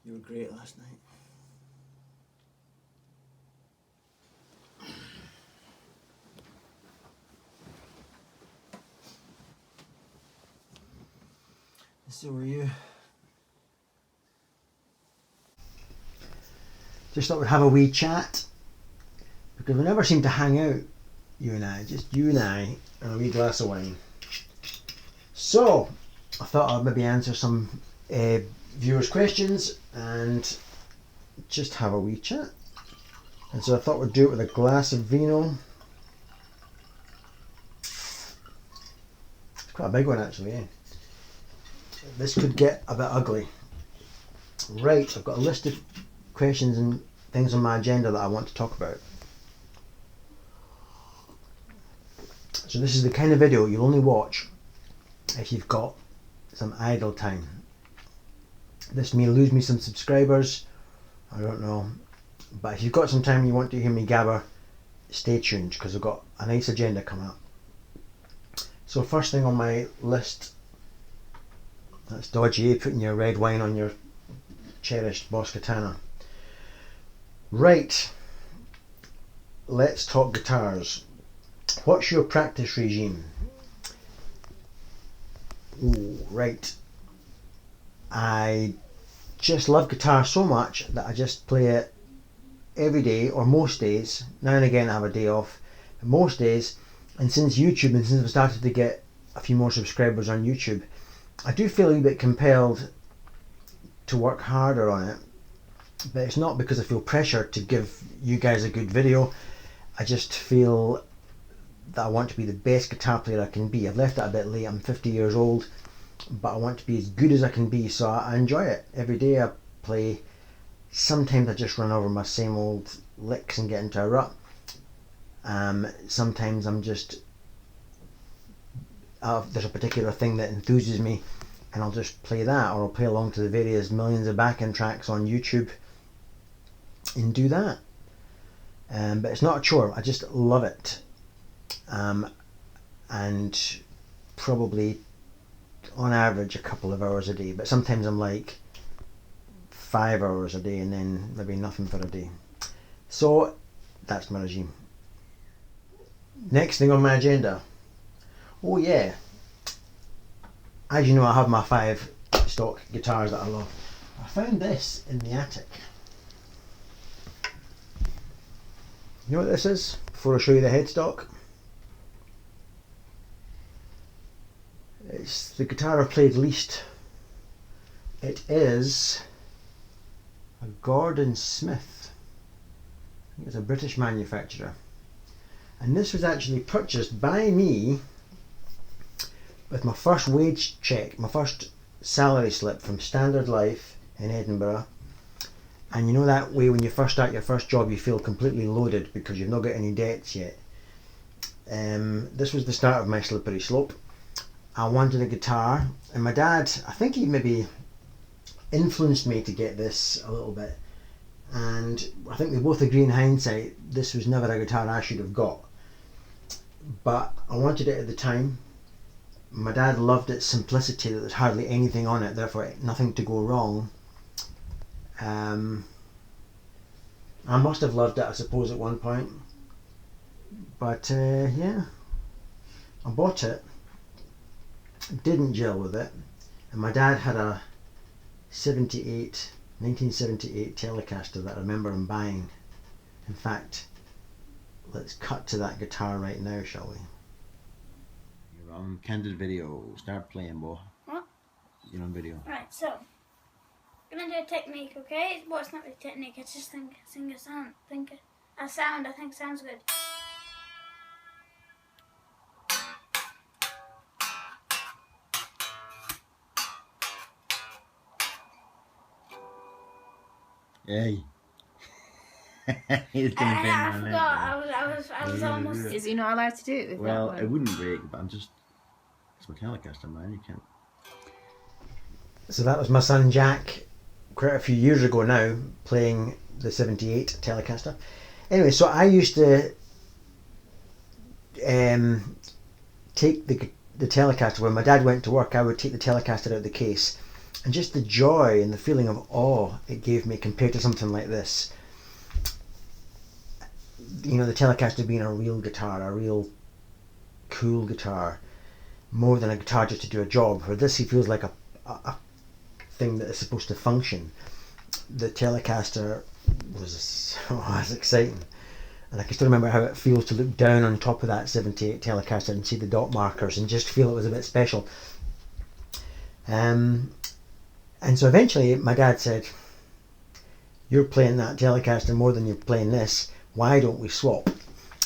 You were great last night. So were you. Just thought we'd have a wee chat, because we never seem to hang out, you and I, just you and I, and a wee glass of wine. So, I thought I'd maybe answer some viewers' questions and just have a wee chat. And so I thought we'd do it with a glass of vino. It's quite a big one actually, eh? This could get a bit ugly. Right, I've got a list of questions and things on my agenda that I want to talk about. So this is the kind of video you'll only watch if you've got some idle time. This may lose me some subscribers, I don't know, but if you've got some time and you want to hear me gabber, stay tuned, because I've got a nice agenda coming up. So first thing on my list, that's dodgy, eh? Putting your red wine on your cherished Boss Katana. Right, let's talk guitars. What's your practice regime? Ooh, right. I just love guitar so much that I just play it every day, or most days. Now and again I have a day off. But most days, and since YouTube, and since I've started to get a few more subscribers on YouTube, I do feel a little bit compelled to work harder on it. But it's not because I feel pressure to give you guys a good video. I just feel that I want to be the best guitar player I can be. I've left it a bit late, I'm 50 years old, but I want to be as good as I can be, so I enjoy it. Every day I play. Sometimes I just run over my same old licks and get into a rut. Sometimes I'm just, there's a particular thing that enthuses me and I'll just play that, or I'll play along to the various millions of back-end tracks on YouTube and do that. But it's not a chore, I just love it. And probably on average a couple of hours a day, but sometimes I'm like 5 hours a day and then maybe nothing for a day. So that's my regime. Next thing on my agenda, oh yeah, as you know, I have my 5 stock guitars that I love. I found this in the attic. You know what this is? Before I show you the headstock, it's the guitar I've played least. It is a Gordon Smith. I think it's a British manufacturer. And this was actually purchased by me with my first wage check, my first salary slip from Standard Life in Edinburgh. And you know that way when you first start your first job you feel completely loaded because you've not got any debts yet. This was the start of my slippery slope. I wanted a guitar, and my dad, I think he maybe influenced me to get this a little bit, and I think we both agree in hindsight this was never a guitar I should have got, but I wanted it at the time. My dad loved its simplicity, that there's hardly anything on it, therefore nothing to go wrong. I must have loved it, I suppose, at one point, but yeah, I bought it. Didn't gel with it, and my dad had a 1978 Telecaster that I remember him buying. In fact, let's cut to that guitar right now, shall we? You're on Candid Video. Start playing, Bo. What? You're on video. Right, so I'm gonna do a technique, okay? Well, it's not really a technique. It's just sing a sound. A sound. I think sounds good. Hey. I forgot. I was almost. Is he not allowed to do it with Well, that it one? wouldn't break, but it's my Telecaster, man. You can't. So that was my son Jack, quite a few years ago now, playing the 78 Telecaster. Anyway, so I used to take the Telecaster. When my dad went to work, I would take the Telecaster out of the case And just the joy and the feeling of awe it gave me compared to something like this. You know, the Telecaster being a real guitar, a real cool guitar, more than a guitar just to do a job. Where this, he feels like a thing that is supposed to function. The Telecaster was exciting. And I can still remember how it feels to look down on top of that 78 Telecaster and see the dot markers and just feel it was a bit special. And so eventually my dad said, "You're playing that Telecaster more than you're playing this. Why don't we swap?"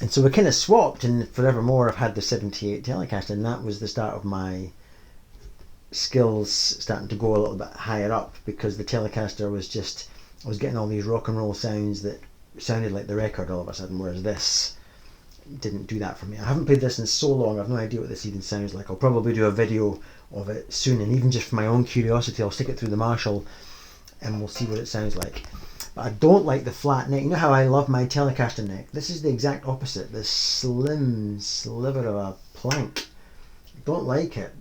And so we kind of swapped, and forevermore I've had the 78 Telecaster, and that was the start of my skills starting to go a little bit higher up, because the Telecaster was just, I was getting all these rock and roll sounds that sounded like the record all of a sudden, whereas this didn't do that for me. I haven't played this in so long, I've no idea what this even sounds like. I'll probably do a video of it soon, and even just for my own curiosity I'll stick it through the Marshall and we'll see what it sounds like. But I don't like the flat neck. You know how I love my Telecaster neck? This is the exact opposite, this slim sliver of a plank. I don't like it.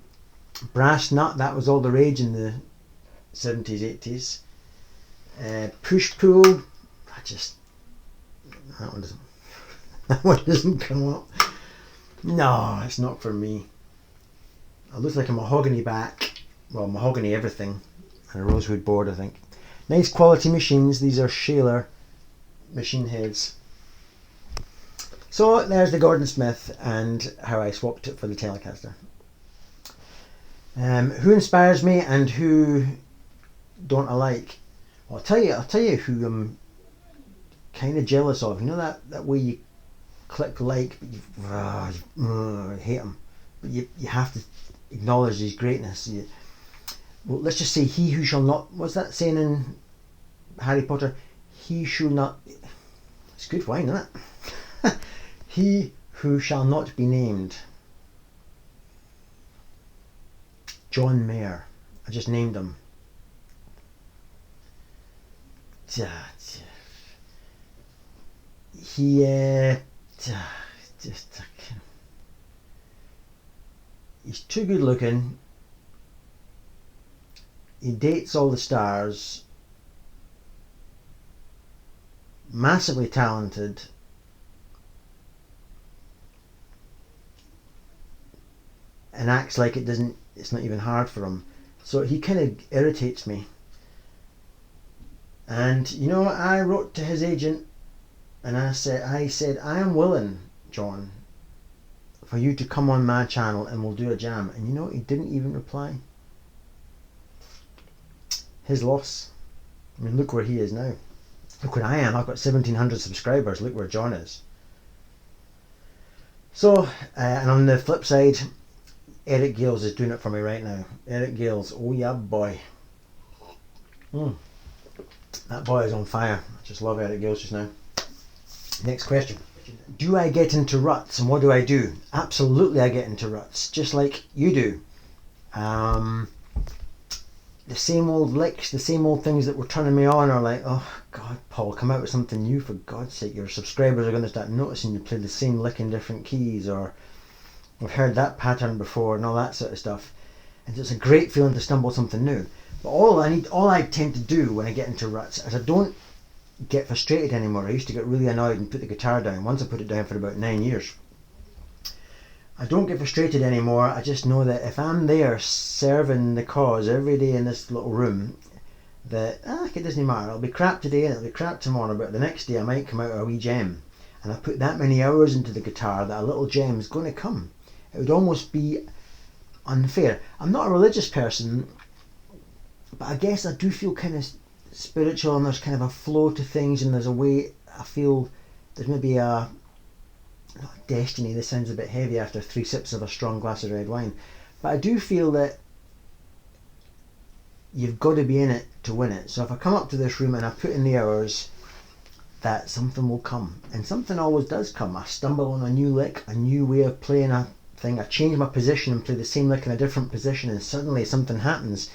Brass nut, that was all the rage in the 70s, 80s. Push pull, that one doesn't come up. No, it's not for me. It looks like a mahogany back, well, mahogany everything, and a rosewood board, I think. Nice quality machines. These are Shaler machine heads. So there's the Gordon Smith and how I swapped it for the Telecaster. Who inspires me and who don't I like? Well, I'll tell you who I'm kind of jealous of. You know that way you click like, but you hate him, but you have to acknowledge his greatness. Well, let's just say, he who shall not, what's that saying in Harry Potter? He shall not, it's good wine, isn't it? He who shall not be named. John Mayer. I just named him. He he's too good looking. He dates all the stars. Massively talented. And acts like it's not even hard for him. So he kind of irritates me. And you know, I wrote to his agent and I said, I am willing, John, for you to come on my channel and we'll do a jam. And you know, he didn't even reply. His loss. I mean, look where he is now. Look where I am. I've got 1,700 subscribers. Look where John is. So, and on the flip side, Eric Gales is doing it for me right now. Eric Gales, oh yeah boy. That boy is on fire. I just love Eric Gales just now. Next question. Do I get into ruts, and what do I do? Absolutely I get into ruts, just like you do. The same old licks, the same old things that were turning me on are like, oh God, Paul, come out with something new for God's sake. Your subscribers are going to start noticing you play the same lick in different keys, or I've heard that pattern before, and all that sort of stuff. And it's a great feeling to stumble something new. But all I tend to do when I get into ruts is I don't get frustrated anymore. I used to get really annoyed and put the guitar down. Once I put it down for about 9 years. I don't get frustrated anymore. I just know that if I'm there serving the cause every day in this little room, that it doesn't matter. It'll be crap today and it'll be crap tomorrow, but the next day I might come out with a wee gem. And I put that many hours into the guitar that a little gem is going to come. It would almost be unfair. I'm not a religious person, but I guess I do feel kind of spiritual, and there's kind of a flow to things, and there's a way I feel there's maybe not destiny. This sounds a bit heavy after 3 sips of a strong glass of red wine, but I do feel that you've got to be in it to win it. So if I come up to this room and I put in the hours, that something will come, and something always does come. I stumble on a new lick, a new way of playing a thing. I change my position and play the same lick in a different position, and suddenly something happens.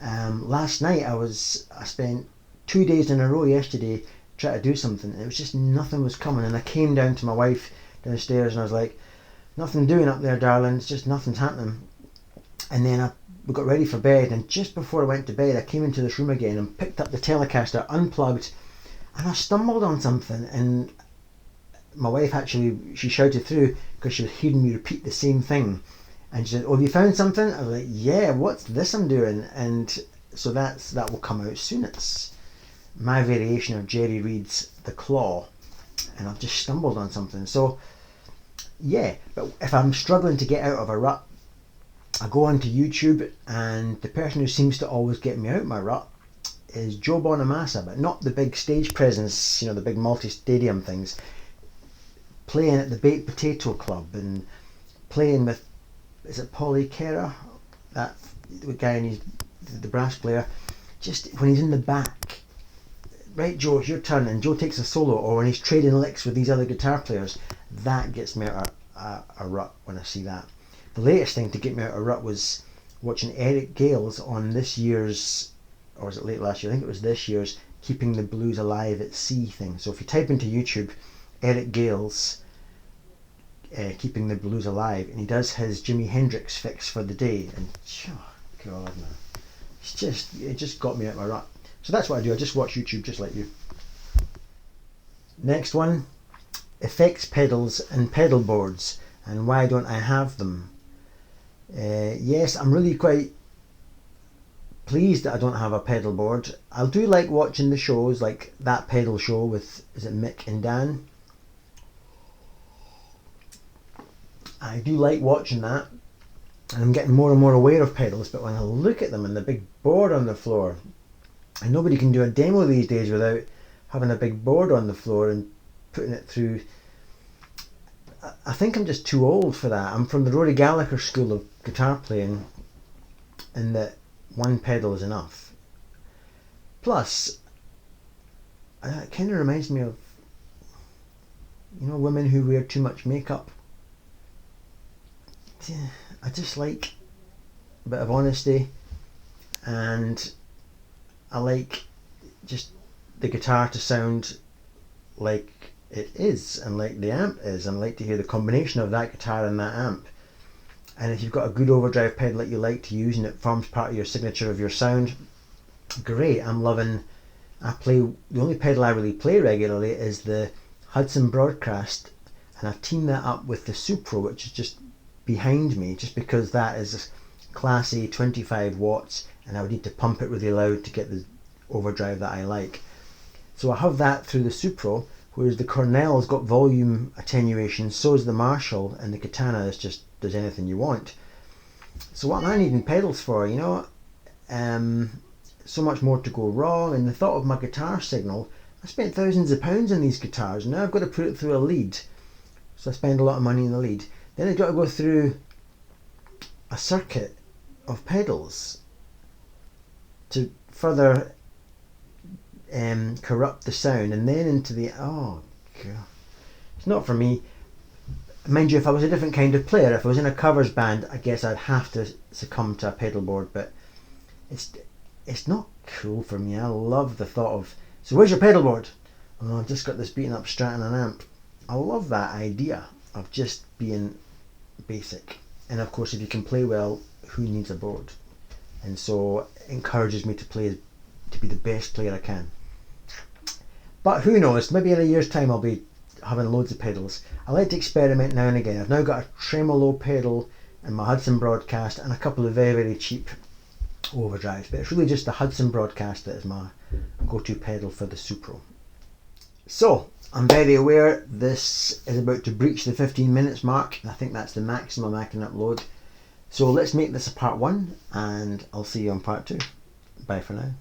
Last night I spent 2 days in a row yesterday trying to do something, and it was just nothing was coming, and I came down to my wife downstairs and I was like, nothing doing up there, darling, it's just nothing's happening. And then I we got ready for bed, and just before I went to bed I came into this room again and picked up the Telecaster, unplugged, and I stumbled on something, and my wife actually, she shouted through because she was hearing me repeat the same thing, and she said, "Oh, have you found something?" I was like, "Yeah, what's this I'm doing?" And so that will come out soon. It's my variation of Jerry Reed's The Claw, and I've just stumbled on something. So yeah, but if I'm struggling to get out of a rut, I go onto YouTube, and the person who seems to always get me out of my rut is Joe Bonamassa, but not the big stage presence, the big multi-stadium things. Playing at the Baked Potato Club, and playing with, is it Polly Kera? That guy, and he's the brass player. Just when he's in the back, right, Joe, it's your turn, and Joe takes a solo, or when he's trading licks with these other guitar players, that gets me out of a rut when I see that. The latest thing to get me out of a rut was watching Eric Gales on this year's, or was it late last year? I think it was this year's Keeping the Blues Alive at Sea thing. So if you type into YouTube Eric Gales Keeping the Blues Alive, and he does his Jimi Hendrix fix for the day, and oh God, man, it just got me out of my rut. So that's what I do. I just watch YouTube just like you. Next one, effects pedals and pedal boards, and why don't I have them? Yes, I'm really quite pleased that I don't have a pedal board. I do like watching the shows, like That Pedal Show with, is it Mick and Dan? I do like watching that, and I'm getting more and more aware of pedals, but when I look at them and the big board on the floor, and nobody can do a demo these days without having a big board on the floor and putting it through. I think I'm just too old for that. I'm from the Rory Gallagher school of guitar playing, in that one pedal is enough. Plus, it kind of reminds me of, women who wear too much makeup. I just like a bit of honesty, and I like just the guitar to sound like it is, and like the amp is, and I like to hear the combination of that guitar and that amp. And if you've got a good overdrive pedal that you like to use and it forms part of your signature of your sound, great. The only pedal I really play regularly is the Hudson Broadcast, and I've teamed that up with the Supro, which is just behind me, just because that is classy 25 watts, and I would need to pump it really loud to get the overdrive that I like. So I have that through the Supro, whereas the Cornell's got volume attenuation, so is the Marshall, and the Katana is just does anything you want. So what am I needing pedals for? So much more to go wrong, and the thought of my guitar signal, I spent thousands of pounds on these guitars, and now I've got to put it through a lead, so I spend a lot of money in the lead. Then I've got to go through a circuit of pedals to further corrupt the sound, and then into the, oh God, it's not for me. Mind you, if I was a different kind of player, if I was in a covers band, I guess I'd have to succumb to a pedal board, but it's not cool for me. I love the thought of, so where's your pedal board? Oh, I've just got this beaten up Strat and an amp. I love that idea of just being basic. And of course, if you can play well, who needs a board? And so it encourages me to be the best player I can. But who knows, maybe in a year's time I'll be having loads of pedals. I like to experiment now and again. I've now got a tremolo pedal in my Hudson Broadcast and a couple of very, very cheap overdrives, but it's really just the Hudson Broadcast that is my go-to pedal for the Supro. So I'm very aware this is about to breach the 15 minutes mark. I think that's the maximum I can upload. So let's make this a part 1, and I'll see you on part 2. Bye for now.